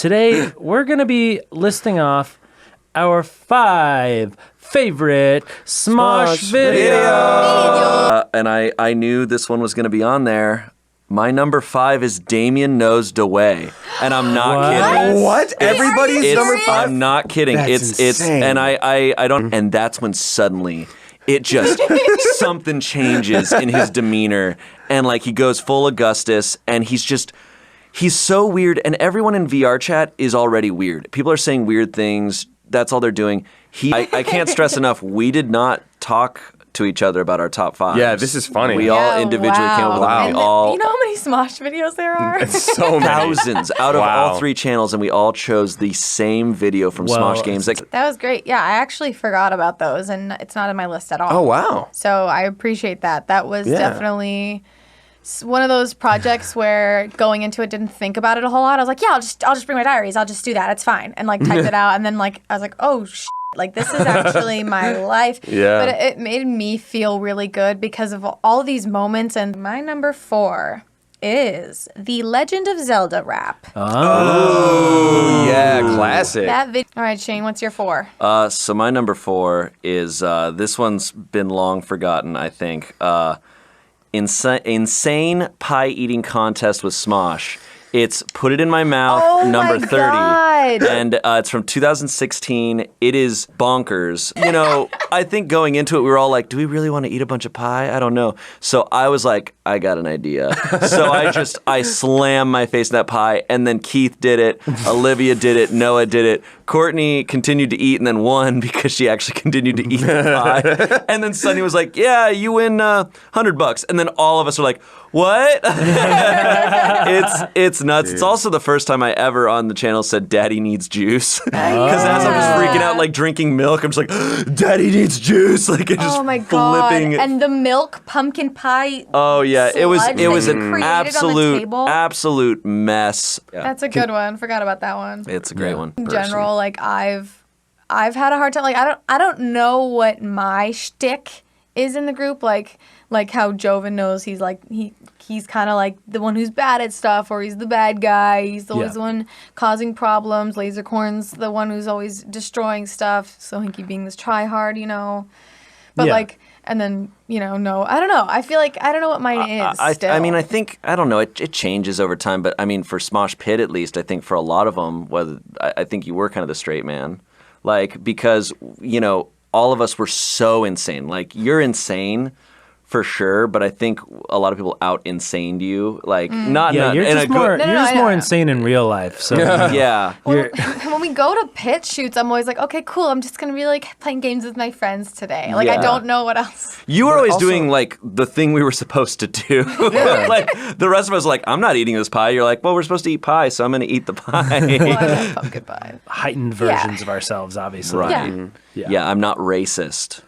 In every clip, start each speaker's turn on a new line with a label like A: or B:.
A: Today, we're going to be listing off our 5 favorite Smosh videos.
B: And I knew this one was going to be on there. My number 5 is Damien Knows DeWay. And I'm not kidding.
C: What? Everybody's number 5?
B: I'm not kidding.
C: That's
B: it's
C: insane.
B: and I don't, and that's when suddenly it just something changes in his demeanor, and like he goes full Augustus, and he's so weird, and everyone in VR chat is already weird. People are saying weird things. That's all they're doing. I can't stress enough, we did not talk to each other about our top 5.
C: Yeah, this is funny.
B: We all individually came up with them.
D: And
B: We all
D: you know how many Smosh videos there are?
C: It's so many.
B: thousands out of all 3 channels, and we all chose the same video from Smosh Games.
D: That was great. Yeah, I actually forgot about those, and it's not in my list at all.
C: Oh, wow.
D: So I appreciate that. That was definitely one of those projects where going into it didn't think about it a whole lot. I was like, yeah, I'll just bring my diaries. I'll just do that. It's fine. And like type it out, and then like I was like, oh like this is actually my life.
C: Yeah.
D: But it made me feel really good because of all these moments. And my number 4 is the Legend of Zelda rap.
C: Oh, yeah, classic.
D: All right, Shane, what's your 4?
B: So my number 4 is, this one's been long forgotten, I think. Insane pie eating contest with Smosh. It's Put It in My Mouth, number 30.
D: God.
B: And it's from 2016. It is bonkers. You know, I think going into it, we were all like, do we really want to eat a bunch of pie? I don't know. So I was like, I got an idea. So I slammed my face in that pie, and then Keith did it, Olivia did it, Noah did it. Courtney continued to eat and then won because she actually continued to eat the pie. And then Sunny was like, yeah, you win $100. And then all of us are like, what? It's nuts. Dude. It's also the first time I ever on the channel said Daddy needs juice. Because as I'm just freaking out, like drinking milk, I'm just like, Daddy needs juice. Like it's just flipping.
D: And the milk pumpkin pie.
B: Oh yeah, it was an absolute mess. Yeah.
D: That's a good one. Forgot about that one.
B: It's a great one.
D: In general, like I've had a hard time. Like I don't know what my shtick is in the group. Like how Joven knows he's like he's kind of like the one who's bad at stuff, or he's the bad guy. He's always the one causing problems. Lasercorn's the one who's always destroying stuff. So Hinky being this try hard, you know. But like, and then I don't know. I feel like I don't know what mine is.
B: I mean, I think I don't know. It changes over time, but I mean, for Smosh Pit at least, I think for a lot of them, I think you were kind of the straight man, like because all of us were so insane. Like you're insane. For sure, but I think a lot of people out-insaned you. Like,
A: you're just more insane in real life. So
B: yeah.
D: When we go to pit shoots, I'm always like, okay, cool. I'm just gonna be like playing games with my friends today. Like, I don't know what else.
B: You were always doing like the thing we were supposed to do. Like the rest of us, like, I'm not eating this pie. You're like, well, we're supposed to eat pie, so I'm gonna eat the pie.
D: Well, I love pumpkin pie.
A: Heightened versions of ourselves, obviously.
B: Right. Yeah, I'm not racist.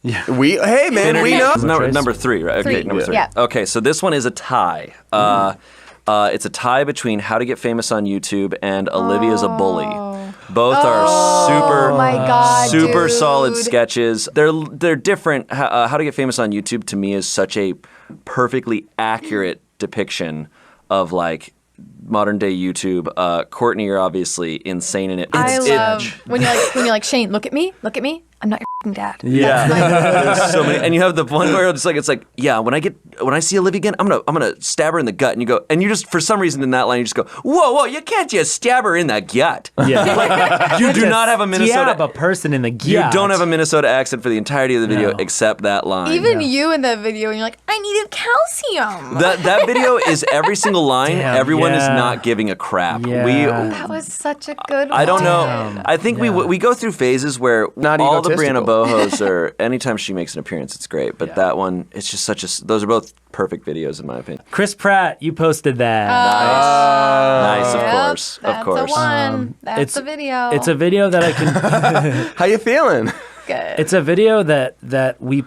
A: Yeah.
C: We know.
B: Number 3, right? Okay, number 3.
D: Yeah.
B: Okay, so this one is a tie. It's a tie between How to Get Famous on YouTube and Olivia's a Bully. Both are super solid sketches. They're different. How to Get Famous on YouTube to me is such a perfectly accurate depiction of like modern day YouTube. Courtney, you're obviously insane in it.
D: I love when you're like Shane, look at me. I'm not your f***ing dad.
B: Yeah, there's so many, and you have the one where it's like yeah. When I see Olivia again, I'm gonna stab her in the gut, and you go, and you just for some reason in that line you just go, whoa, you can't just stab her in the gut.
A: Yeah,
B: like, you do not have a Minnesota.
A: Stab a person in the gut.
B: You don't have a Minnesota accent for the entirety of the video except that line.
D: Even you in that video, and you're like, I needed calcium.
B: That video is every single line. Everyone is not giving a crap.
A: Yeah.
D: That was such a good one.
B: I don't know. I think we go through phases where
C: not
B: all the
C: egotistical.
B: Brianna Bohos are, anytime she makes an appearance, it's great. But that one, it's just those are both perfect videos in my opinion.
A: Chris Pratt, you posted that.
B: Nice, of course.
D: That's the one. That's the video.
A: It's a video that I can.
C: How you feeling?
D: Good.
A: It's a video that we.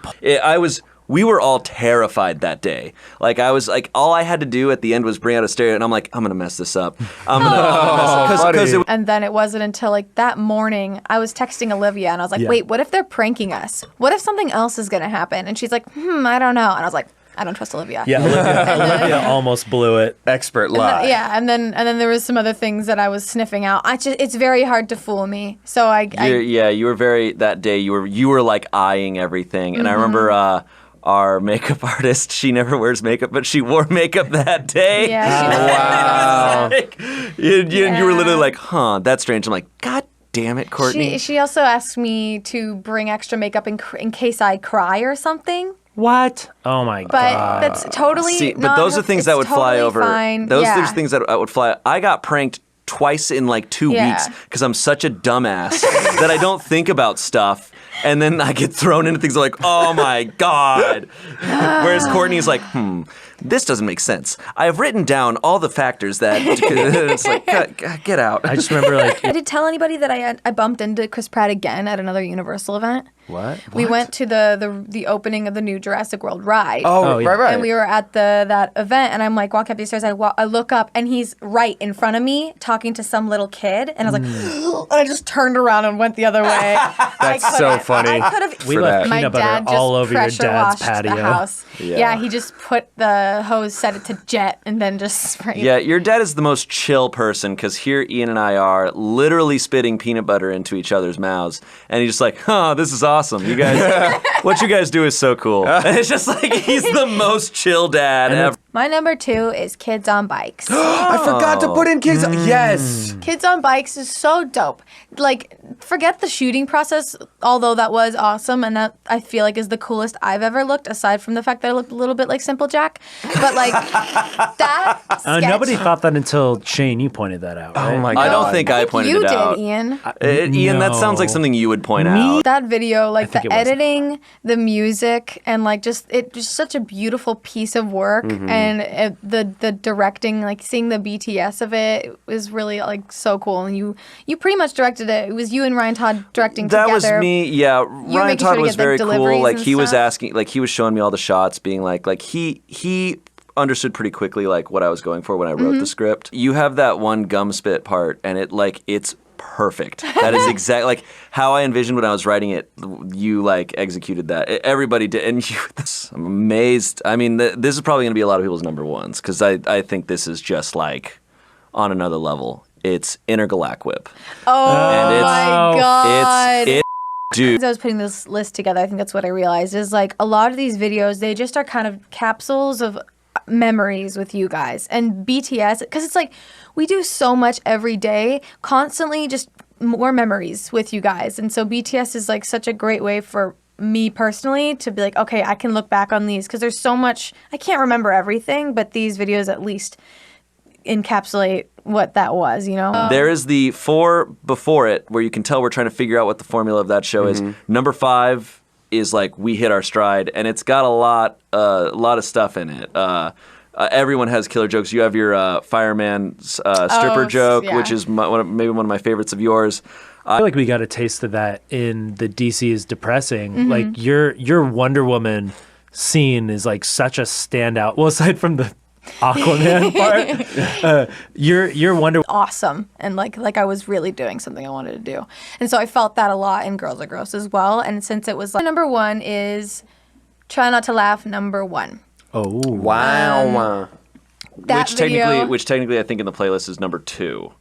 B: We were all terrified that day. Like I was like, all I had to do at the end was bring out a stereo, and I'm like, I'm gonna mess this up. I'm gonna mess it up.
D: And then it wasn't until like that morning I was texting Olivia, and I was like, wait, what if they're pranking us? What if something else is gonna happen? And she's like, I don't know. And I was like, I don't trust Olivia.
A: Yeah, Olivia almost blew it.
C: Expert lie.
D: And then there was some other things that I was sniffing out. It's very hard to fool me. So
B: you were very that day. You were like eyeing everything, and I remember. Our makeup artist, she never wears makeup, but she wore makeup that day.
D: Yeah.
B: You were literally like, huh, that's strange. I'm like, God damn it, Courtney.
D: She also asked me to bring extra makeup in case I cry or something.
A: What? Oh my god!
D: But that's totally.
B: But those are things that would fly over.
D: Fine.
B: Those are things that would fly. I got pranked twice in like 2 weeks because I'm such a dumbass that I don't think about stuff. And then I get thrown into things like, oh my God. Whereas Courtney's like, this doesn't make sense. I have written down all the factors that it's like, get out.
A: I just remember like.
D: I did tell anybody that I bumped into Chris Pratt again at another Universal event.
A: What?
D: We went to the opening of the new Jurassic World ride.
C: Oh,
A: yeah.
C: right.
D: And we were at that event, and I'm like, walk up these stairs. I look up, and he's right in front of me talking to some little kid, and I was like, and I just turned around and went the other way.
C: That's so funny.
D: I could have.
A: We left
D: My
A: peanut butter
D: dad just
A: all over your
D: pressure
A: dad's
D: washed
A: patio.
D: The house.
B: Yeah.
D: He just put the hose, set it to jet, and then just sprayed.
B: Yeah, your dad is the most chill person because here Ian and I are literally spitting peanut butter into each other's mouths, and he's just like, this is awesome. You guys, what you guys do is so cool. And it's just like he's the most chill dad ever.
D: My number 2 is Kids on Bikes.
C: I forgot to put in kids. Yes.
D: Kids on Bikes is so dope. Like, forget the shooting process, although that was awesome, and that I feel like is the coolest I've ever looked, aside from the fact that I looked a little bit like Simple Jack. But like that sketch,
A: Nobody thought that until Shane, you pointed that out, right?
C: Oh my God.
B: I don't think I pointed
D: you
B: it out.
D: did, Ian.
B: Ian, that sounds like something you would point out.
D: That video, like
A: think
D: the
A: it was.
D: editing, the music, and like just such a beautiful piece of work, and the directing, like seeing the BTS of it was really like so cool. And you pretty much directed it. It was you and Ryan Todd directing
B: That
D: together.
B: was me, yeah. Ryan
D: making sure
B: Todd
D: to
B: was
D: get the
B: very cool.
D: deliveries
B: Like
D: and
B: he was
D: stuff.
B: asking, like he was showing me all the shots, being like he understood pretty quickly like what I was going for when I wrote the script. You have that one gum spit part, and it's perfect. That is exactly like how I envisioned when I was writing it. You like executed that. Everybody did, and I'm amazed. I mean, this is probably going to be a lot of people's number ones because I think this is just like on another level. It's Intergalactic Whip.
D: Oh
B: And
D: my god!
B: Dude.
D: As I was putting this list together, I think that's what I realized is like a lot of these videos, they just are kind of capsules of memories with you guys. And BTS, because it's like we do so much every day, constantly just more memories with you guys. And so BTS is like such a great way for me personally to be like, okay, I can look back on these because there's so much, I can't remember everything, but these videos at least encapsulate what that was, you know?
B: There is the 4 before it where you can tell we're trying to figure out what the formula of that show is. Number 5 is like we hit our stride, and it's got a lot of stuff in it. Everyone has killer jokes. You have your fireman stripper joke,
D: yeah.
B: which is maybe one of my favorites of yours.
A: I feel like we got a taste of that in the DC is Depressing. Like your Wonder Woman scene is like such a standout. Well, aside from the Aquaman part, your Wonder
D: awesome, and like I was really doing something I wanted to do, and so I felt that a lot in Girls Are Gross as well. And since it was like number 1 is Try Not to Laugh number 1.
A: Oh
C: Wow.
D: That
B: Which technically I think in the playlist is number 2.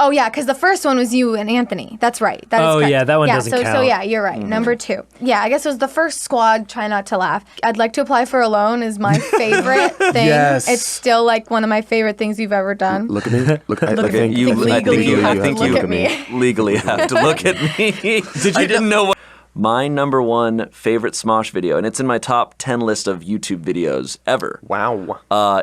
D: Oh yeah, because the first one was you and Anthony. That's right. That is correct.
A: Yeah, that one doesn't
D: So
A: count.
D: yeah, you're right. Number 2. Yeah, I guess it was the first squad. Try Not to Laugh. I'd Like to Apply for a Loan is my favorite thing.
C: Yes.
D: It's still like one of my favorite things you've ever done.
C: Look at me. Look at
D: at
C: you.
D: me. Legally, you have to look at me.
B: Legally have to look at me. I didn't know what. My number 1 favorite Smosh video, and it's in my top 10 list of YouTube videos ever.
C: Wow.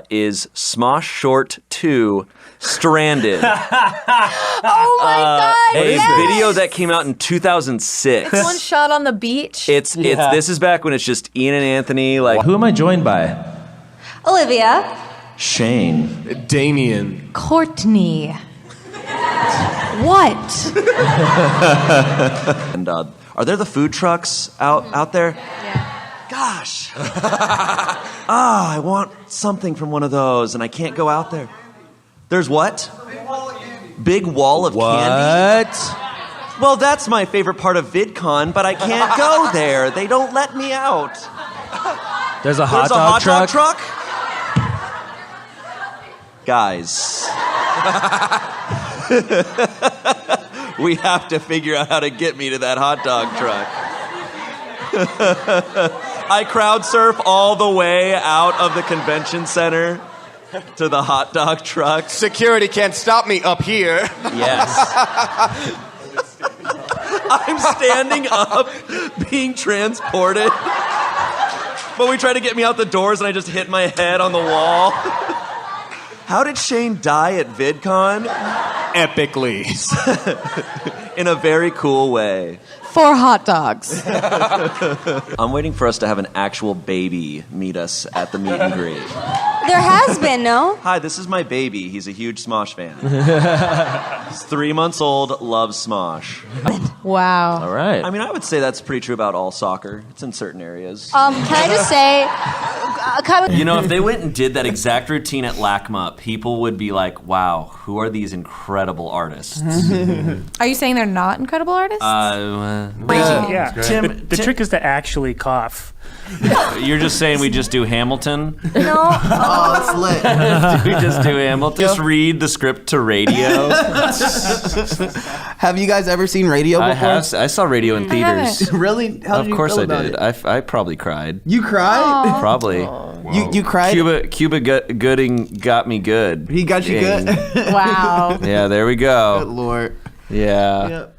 B: Is Smosh Short 2 Stranded.
D: Oh my god!
B: A
D: yes!
B: video that came out in 2006.
D: It's one shot on the beach.
B: It's this is back when it's just Ian and Anthony. Like,
E: Who am I joined by?
F: Olivia.
E: Shane.
C: Damien.
F: Courtney. What?
B: and are there the food trucks out there?
D: Yeah.
B: Gosh. I want something from one of those, and I can't go out there. There's what? Big wall of candy.
C: What?
B: Well, that's my favorite part of VidCon, but I can't go there. They don't let me out.
A: There's a hot
B: There's a
A: dog
B: hot
A: truck.
B: dog truck? Guys. We have to figure out how to get me to that hot dog truck. I crowd surf all the way out of the convention center to the hot dog truck.
C: Security can't stop me up here.
B: Yes. I'm standing up, being transported. But we try to get me out the doors and I just hit my head on the wall. How did Shane die at VidCon?
C: Epically.
B: In a very cool way.
D: 4 hot dogs.
B: I'm waiting for us to have an actual baby meet us at the meet and greet.
F: There has been, no?
B: Hi, this is my baby. He's a huge Smosh fan. He's 3 months old, loves Smosh.
D: Wow.
A: All right.
B: I mean, I would say that's pretty true about all soccer. It's in certain areas.
F: Can I just say,
B: You know, if they went and did that exact routine at LACMA, people would be like, wow, who are these incredible artists?
D: Are you saying they're not incredible artists?
G: Yeah.
B: Tim,
G: The trick is to actually cough.
B: You're just saying we just do Hamilton?
F: no,
H: Oh, it's lit.
B: Do we just do Hamilton? Just read the script to radio?
H: Have you guys ever seen Radio before?
B: I have. I saw radio in theaters.
D: haven't.
H: Really? How did
B: Of
H: you
B: course
H: feel
B: I
H: about
B: did.
H: it?
B: I probably cried.
H: You cried?
B: Probably.
H: You cried?
B: Cuba Gooding got me good.
H: He got you
B: Dang.
H: good?
D: Wow.
B: Yeah, there we
H: Good
B: go.
H: Lord.
B: Yeah.
H: Yep.